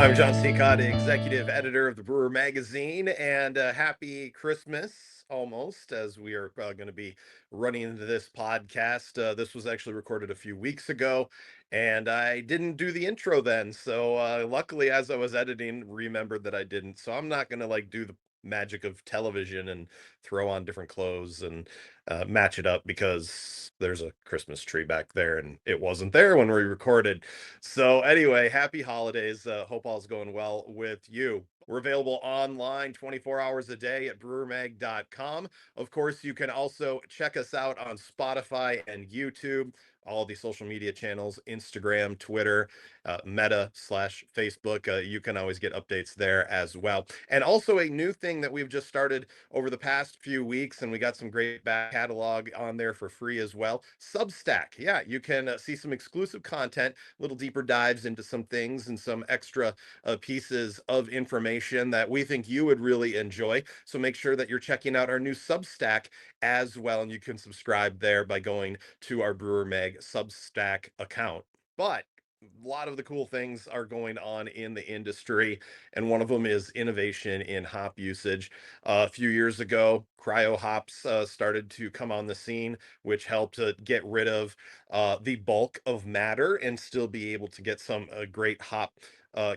I'm John Sicotte, executive editor of the Brewer magazine, and happy Christmas almost, as we are going to be running into this podcast. This was actually recorded a few weeks ago, and I didn't do the intro then. So luckily, as I was editing, remembered that I didn't. So I'm not going to like do the magic of television and throw on different clothes and match it up because there's a Christmas tree back there and it wasn't there when we recorded. So anyway, happy holidays. Hope all's going well with you. We're available online 24 hours a day at brewermag.com. Of course, you can also check us out on Spotify and YouTube, all the social media channels, Instagram, Twitter, Meta/Facebook. You can always get updates there as well. And also a new thing that we've just started over the past few weeks, and we got some great back catalog on there for free as well. Substack. Yeah, you can see some exclusive content, little deeper dives into some things and some extra pieces of information that we think you would really enjoy. So make sure that you're checking out our new Substack as well. And you can subscribe there by going to our Brewer Mag Substack account. But a lot of the cool things are going on in the industry, and one of them is innovation in hop usage. A few years ago, Cryo hops started to come on the scene, which helped to get rid of the bulk of matter and still be able to get some great hop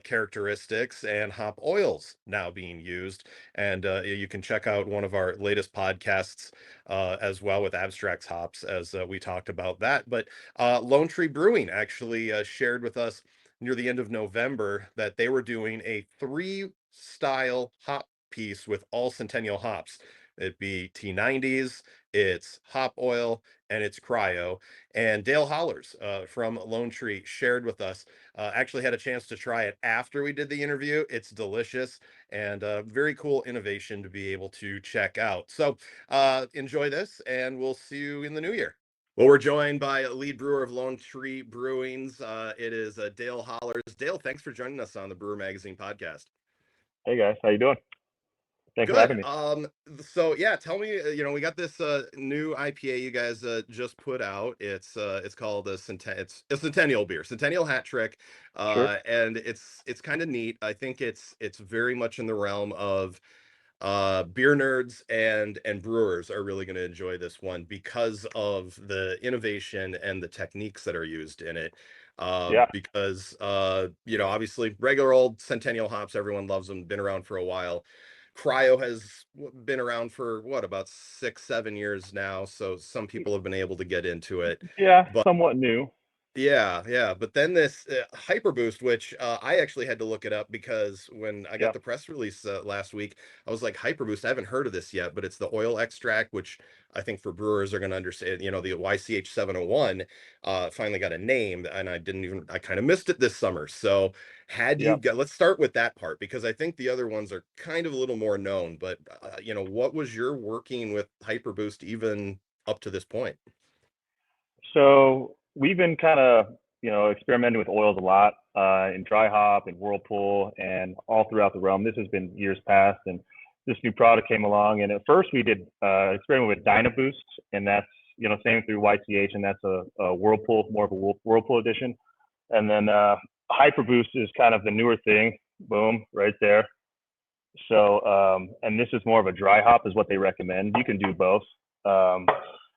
characteristics and hop oils now being used. And you can check out one of our latest podcasts as well with Abstracts hops as we talked about that. But Lone Tree Brewing actually shared with us near the end of November that they were doing a three style hop piece with all Centennial hops. It'd be T90s, it's hop oil, and it's cryo. And Dale Hollars from Lone Tree shared with us. Actually had a chance to try it after we did the interview. It's delicious and very cool innovation to be able to check out. So enjoy this, and we'll see you in the new year. Well, we're joined by a lead brewer of Lone Tree Brewings. It is Dale Hollars. Dale, thanks for joining us on the Brewer Magazine podcast. Hey guys, how you doing? Thanks for Good. having me. So yeah, tell me, we got this new IPA you guys just put out. It's called it's a Centennial beer, Centennial Hat Trick. Sure. And it's kind of neat. I think it's very much in the realm of beer nerds and brewers are really going to enjoy this one because of the innovation and the techniques that are used in it. Yeah. Because obviously regular old Centennial hops, everyone loves them, been around for a while. Cryo has been around for what, about 6, 7 years now, so some people have been able to get into it. Yeah, But somewhat new. yeah. But then this Hyper Boost, which I actually had to look it up because when I got Yeah. the press release last week, I was like, Hyper Boost, I haven't heard of this yet, but it's the oil extract, which I think for brewers are going to understand. The YCH 701 finally got a name, and I kind of missed it this summer. So Yeah. let's start with that part because I think the other ones are kind of a little more known. But what was your working with Hyper Boost even up to this point? So we've been kind of, experimenting with oils a lot in dry hop and whirlpool and all throughout the realm. This has been years past, and this new product came along. And at first we did experiment with Dynaboost, and that's same through YCH, and that's a whirlpool, more of a whirlpool edition. And then Hyperboost is kind of the newer thing. Boom, right there. So, and this is more of a dry hop, is what they recommend. You can do both. Um,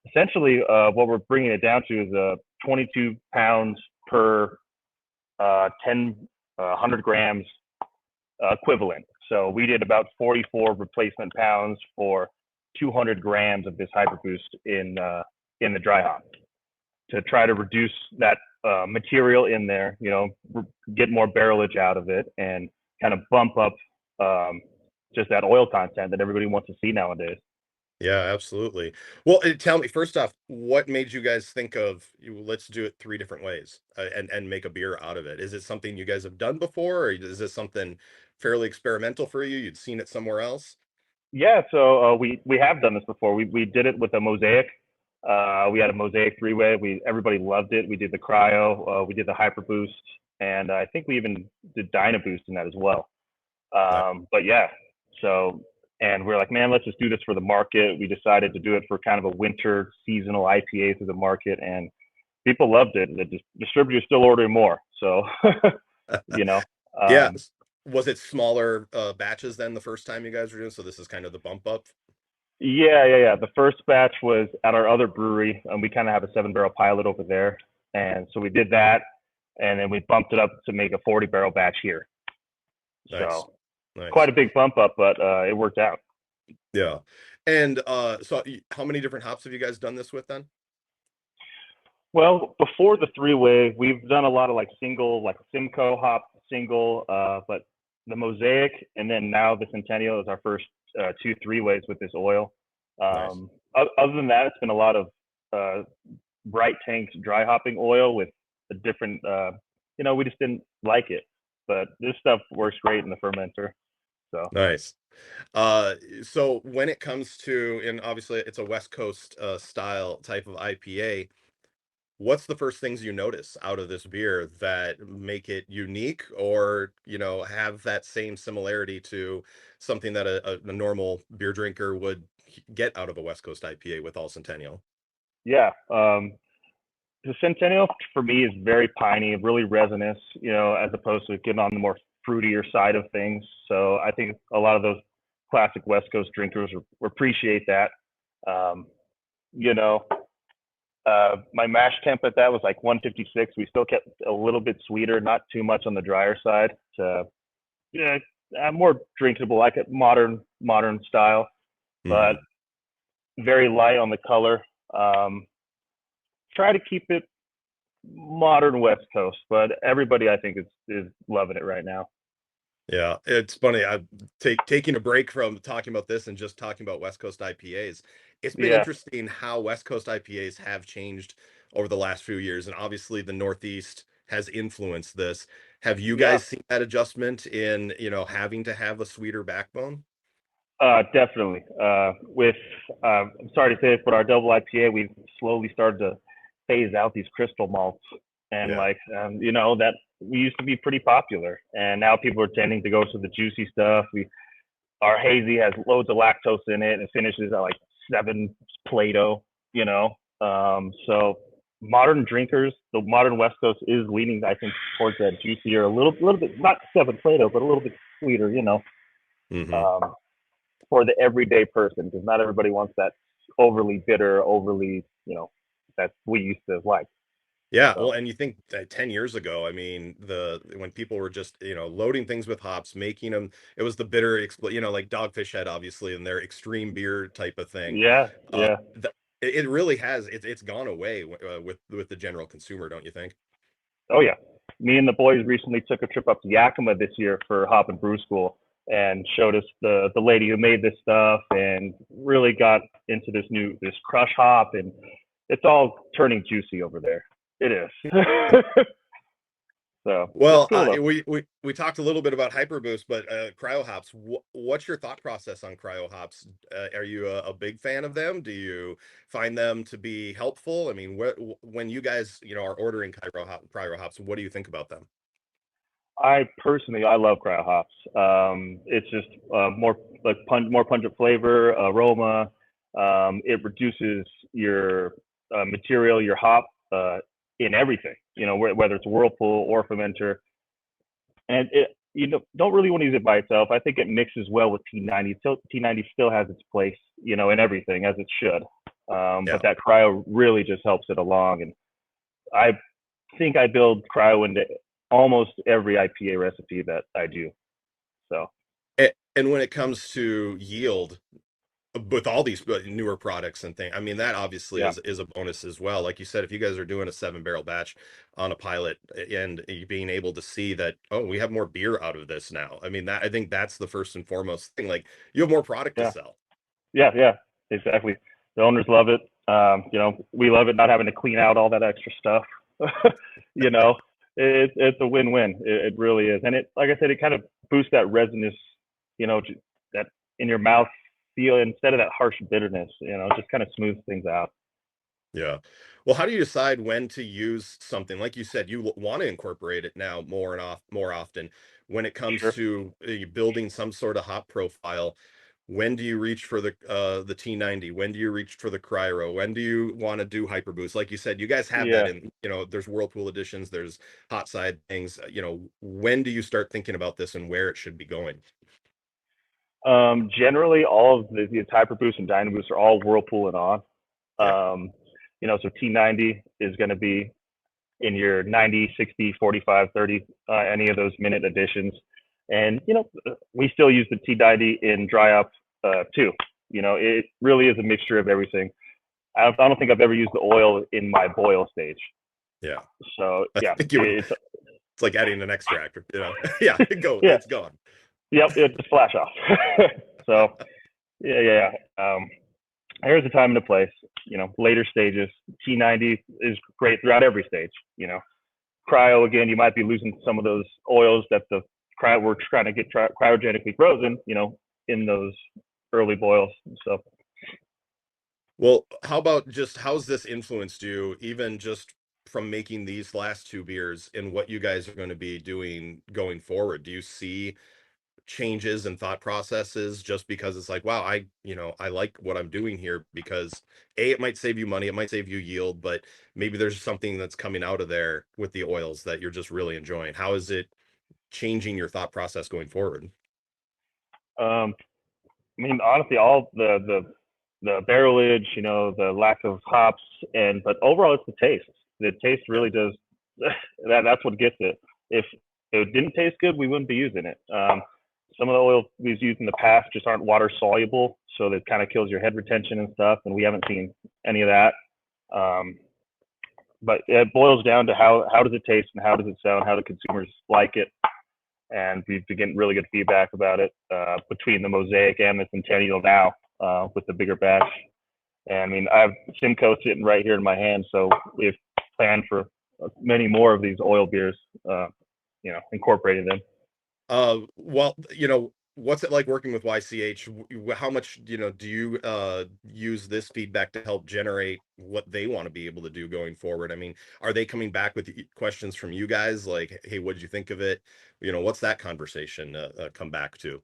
Essentially, what we're bringing it down to is 22 pounds per 100 grams equivalent. So we did about 44 replacement pounds for 200 grams of this Hyperboost in the dry hop to try to reduce that material in there, get more barrelage out of it and kind of bump up just that oil content that everybody wants to see nowadays. Yeah, absolutely. Well, tell me first off, what made you guys think of let's do it three different ways and make a beer out of it? Is it something you guys have done before, or is this something fairly experimental for you? You'd seen it somewhere else? Yeah, so we have done this before. We did it with a mosaic. We had a mosaic three-way. Everybody loved it. We did the cryo. We did the hyper boost, and I think we even did Dynaboost in that as well. No. But yeah, so and we're like, man, let's just do this for the market. We decided to do it for kind of a winter seasonal IPA through the market, and people loved it. The distributor's still ordering more. So you know, Yeah. um, Was it smaller batches than the first time you guys were doing? So this is kind of the bump up. Yeah. The first batch was at our other brewery, and we kind of have a 7 barrel pilot over there, and so we did that, and then we bumped it up to make a 40 barrel batch here. Nice, So quite nice. a big bump up, but it worked out. Yeah. And so how many different hops have you guys done this with then? Well, before the three-way, we've done a lot of like single, like Simcoe hop single, but the Mosaic, and then now the Centennial is our first two three-ways with this oil. Nice. Other than that, it's been a lot of uh, bright tanked dry hopping oil with a different, we just didn't like it, but this stuff works great in the fermenter. So Nice. So when it comes to, and obviously it's a West Coast style type of IPA, what's the first things you notice out of this beer that make it unique or, have that same similarity to something that a normal beer drinker would get out of a West Coast IPA with all Centennial? yeah, the Centennial for me is very piney, really resinous, as opposed to getting on the more fruitier side of things. So I think a lot of those classic West Coast drinkers appreciate that. Um, you know, my mash temp at that was like 156. We still kept a little bit sweeter, not too much on the drier side. To yeah, more drinkable, like a modern style, but Hmm. very light on the color. Um, Try to keep it modern West Coast, but everybody I think is loving it right now. Yeah, it's funny. I taking a break from talking about this and just talking about West Coast IPAs. It's been Yeah, interesting how West Coast IPAs have changed over the last few years, and obviously the Northeast has influenced this. Have you yeah, guys seen that adjustment in, having to have a sweeter backbone? definitely. I'm sorry to say this, but our double IPA, we've slowly started to phase out these crystal malts, and Yeah. like, that we used to be pretty popular, and now people are tending to go to the juicy stuff. Our hazy has loads of lactose in it and finishes at like 7 Plato, you know. So modern drinkers, the modern West Coast is leaning, I think, towards that juicier, a little bit, not 7 Plato, but a little bit sweeter, Hmm. um, for the everyday person, because not everybody wants that overly bitter, overly, that we used to like. Yeah, well, So and you think that 10 years ago, I mean, the when people were just, loading things with hops, making them, it was the bitter, like Dogfish Head, obviously, and their extreme beer type of thing. yeah, Uh, yeah. it really has, it's gone away with the general consumer, don't you think? Oh yeah. Me and the boys recently took a trip up to Yakima this year for hop and brew school and showed us the lady who made this stuff and really got into this crush hop, and it's all turning juicy over there. It is. So it's Well, cool though. we talked a little bit about Hyperboost, but cryo hops. What's your thought process on cryo hops? Are you a big fan of them? Do you find them to be helpful? I mean, when you guys are ordering cryo hops, what do you think about them? I love cryo hops. It's just more like more pungent flavor, aroma. It reduces your material, your hop, in everything. Whether it's whirlpool or fermenter, and don't really want to use it by itself. I think it mixes well with T90. T90 still has its place, in everything as it should. But Yeah. that cryo really just helps it along, and I think I build cryo into almost every IPA recipe that I do. So And when it comes to yield, with all these newer products and things, I mean, that obviously yeah, is a bonus as well. Like you said, if you guys are doing a 7 barrel batch on a pilot and you being able to see that, oh, we have more beer out of this now. I mean, that I think that's the first and foremost thing. Like you have more product to yeah, sell. yeah, exactly. The owners love it. We love it not having to clean out all that extra stuff. you know, it's a win-win. It really is, and it, like I said, it kind of boosts that resinous, that in your mouth feel instead of that harsh bitterness. Just kind of smooths things out. Yeah. Well, how do you decide when to use something? Like you said, you want to incorporate it now more often when it comes Sure. to building some sort of hop profile. when do you reach for the T90? When do you reach for the Cryo? When do you want to do hyper boost? Like you said, you guys have that Yeah. in, there's whirlpool editions, there's hot side things. When do you start thinking about this and where it should be going? Generally, all of these hyper boost and dyna boost are all whirlpool and on. Yeah. So T90 is going to be in your 90, 60, 45, 30, any of those minute additions. And, we still use the T90 in dry up too. It really is a mixture of everything. I don't think I've ever used the oil in my boil stage. Yeah. So I yeah, think you would, it's like adding an extractor, Yeah, yeah, it's gone. yep, it just flash off. So yeah. There's a time and a place. Later stages, T90 is great throughout every stage. Cryo again, you might be losing some of those oils that the cryo we're trying to get cryogenically frozen. In those early boils. So Well, how about just how's this influenced you, even just from making these last two beers and what you guys are going to be doing going forward? Do you see changes in thought processes just because it's like, wow, I like what I'm doing here because A, it might save you money, it might save you yield, but maybe there's something that's coming out of there with the oils that you're just really enjoying. How is it changing your thought process going forward? um, honestly, all the barrelage, the lack of hops, but overall, it's the taste. The taste Yeah. really does. That's what gets it. If it didn't taste good, we wouldn't be using it. Some of the oils we've used in the past just aren't water soluble, so that kind of kills your head retention and stuff. And we haven't seen any of that. Um, but it boils down to how does it taste and how does it sound? How do consumers like it? And we've been getting really good feedback about it between the Mosaic and the Centennial now with the bigger batch. And I have Simcoe sitting right here in my hand, so we've planned for many more of these oil beers, incorporating them. Well, what's it like working with YCH? How much, do you use this feedback to help generate what they want to be able to do going forward? I mean, are they coming back with questions from you guys like, hey, what did you think of it? What's that conversation come back to?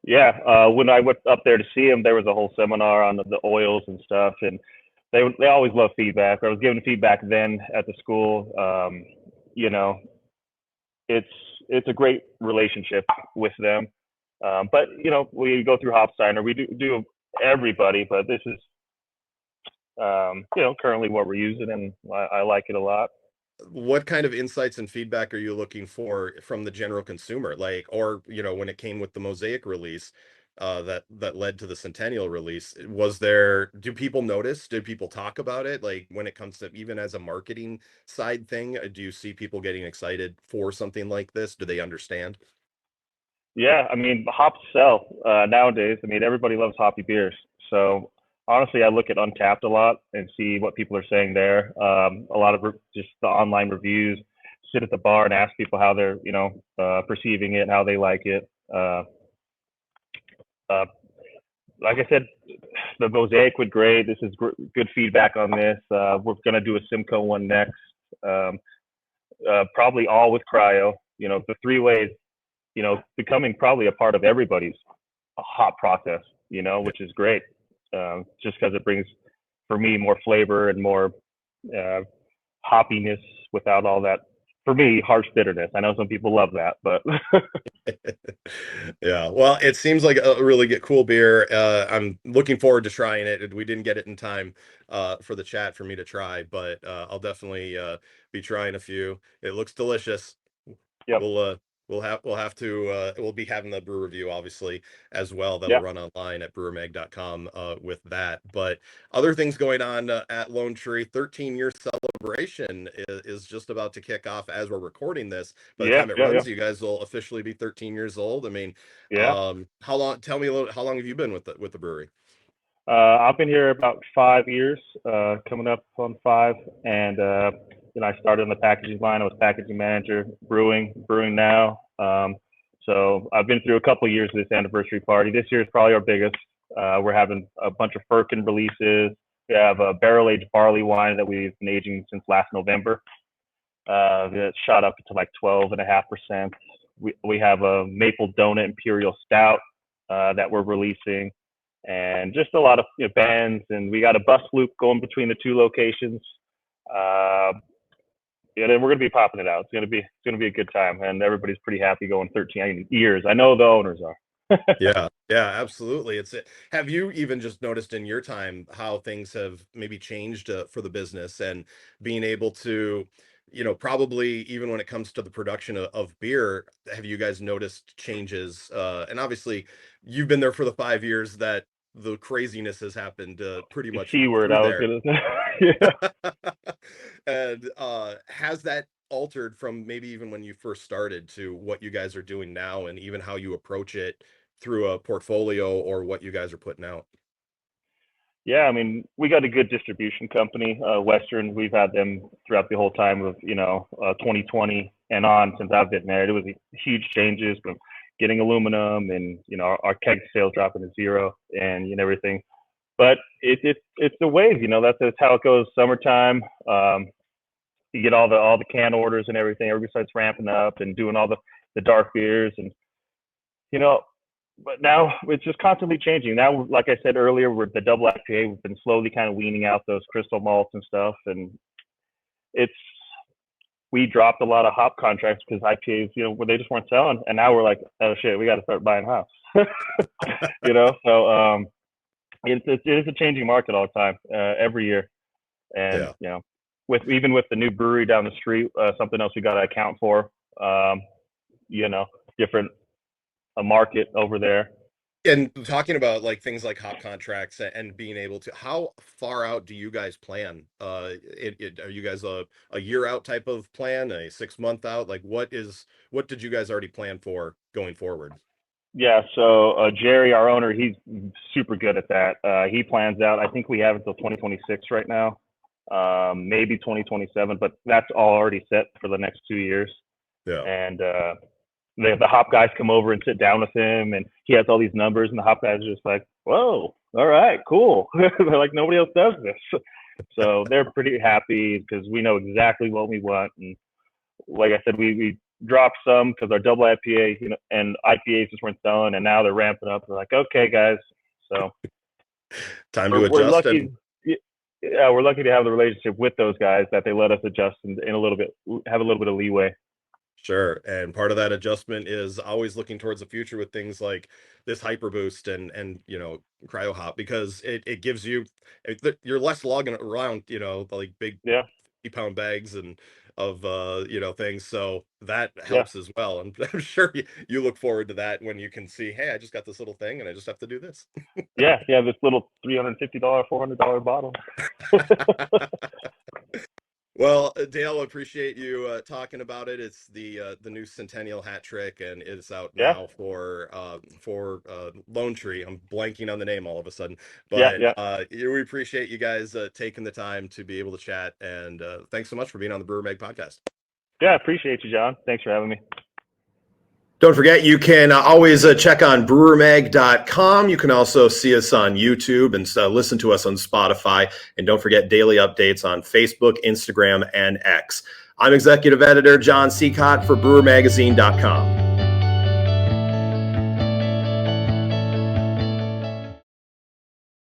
Yeah, when I went up there to see them, there was a whole seminar on the oils and stuff, and they always love feedback. I was giving feedback then at the school. You know, it's it's a great relationship with them. But we go through Hopsteiner. We do everybody, but this is currently what we're using, and I like it a lot. What kind of insights and feedback are you looking for from the general consumer? Like, or, when it came with the Mosaic release, that led to the Centennial release, do people notice? Did people talk about it? Like when it comes to even as a marketing side thing, do you see people getting excited for something like this? Do they understand? Yeah, hops sell nowadays. Everybody loves hoppy beers. So honestly, I look at Untapped a lot and see what people are saying there. A lot of just the online reviews. Sit at the bar and ask people how they're perceiving it, how they like it. Uh, like I said, the Mosaic would great. This is good feedback on this. We're gonna do a Simcoe one next. Um, Probably all with Cryo. The three ways. Becoming probably a part of everybody's hot process. Which is great. Just because it brings, for me, more flavor and more uh, hoppiness without all that. For me, harsh bitterness. I know some people love that, but Yeah, well, it seems like a really cool beer. I'm looking forward to trying it. We didn't get it in time for the chat for me to try, but I'll definitely be trying a few. It looks delicious. yep, We'll we'll have to we'll be having the brew review obviously as well. That'll yeah, run online at brewermag.com with that. But other things going on at Lone Tree, 13-year celebration is just about to kick off as we're recording this. By the yeah, time it yeah, yeah, runs, you guys will officially be 13 years old. I mean, yeah. how long, tell me a little, how long have you been with the brewery? I've been here about 5 years, coming up on five, and I started on the packaging line. I was packaging manager, brewing now. So I've been through a couple of years of this anniversary party. This year is probably our biggest. We're having a bunch of Firkin releases. We have a barrel aged barley wine that we've been aging since last November. It shot up to like 12.5%. We have a maple donut imperial stout that we're releasing, and just a lot of bands. And we got a bus loop going between the two locations. And we're gonna be popping it out. It's gonna be a good time, and everybody's pretty happy going 13 years. I know the owners are. Yeah, yeah, absolutely. Have you even just noticed in your time how things have maybe changed for the business and being able to, probably even when it comes to the production of beer, have you guys noticed changes? And obviously, you've been there for the 5 years that the craziness has happened pretty The much C word through I was there. gonna say. Yeah. And has that altered from maybe even when you first started to what you guys are doing now and even how you approach it through a portfolio or what you guys are putting out? Yeah, I mean, we got a good distribution company, Western. We've had them throughout the whole time of 2020 and on since I've been there. It was huge changes from getting aluminum and our keg sales dropping to zero and everything. But it's a wave, that's how it goes. Summertime, you get all the can orders and everything. Everybody starts ramping up and doing all the dark beers, and you know but now it's just constantly changing. Now, like I said earlier, with the double IPA, we've been slowly kind of weaning out those crystal malts and stuff, and it's we dropped a lot of hop contracts because IPAs, where they just weren't selling, and now we're like, oh shit, we got to start buying hops. So it is a changing market all the time, every year, and Yeah. with the new brewery down the street, something else we got to account for, different a market over there. And talking about like things like hop contracts and being able to, how far out do you guys plan? Are you guys a year out type of plan, a 6 month out? Like what did you guys already plan for going forward? Yeah, so Jerry, our owner, he's super good at that. He plans out. I think we have until 2026 right now, maybe 2027, but that's all already set for the next 2 years. Yeah. And the hop guys come over and sit down with him, and he has all these numbers, and the hop guys are just like, "Whoa, all right, cool." They're like, nobody else does this, so they're pretty happy because we know exactly what we want. And like I said, we dropped some because our double IPA, and IPAs just weren't selling, and now they're ramping up. We're like, okay, guys, so Time to we're adjust lucky. and Yeah, we're lucky to have the relationship with those guys that they let us adjust in a little bit, have a little bit of leeway. sure. And part of that adjustment is always looking towards the future with things like this hyper boost and cryo hop, because it gives you you're less logging around, like big Yeah, 50-pound bags and of things. So that yeah. helps as well. And I'm sure you look forward to that when you can see, hey, I just got this little thing and I just have to do this. Yeah, this little $350, $400 bottle. Well, Dale, appreciate you talking about it. It's the new Centennial Hat Trick, and it's out Yeah, now for Lone Tree. I'm blanking on the name all of a sudden, yeah, but yeah, we appreciate you guys taking the time to be able to chat. And thanks so much for being on the Brewer Meg podcast. yeah. Appreciate you, John. Thanks for having me. Don't forget, you can always check on brewermag.com. You can also see us on YouTube and listen to us on Spotify. And don't forget daily updates on Facebook, Instagram, and X. I'm executive editor John Sicotte for brewermagazine.com.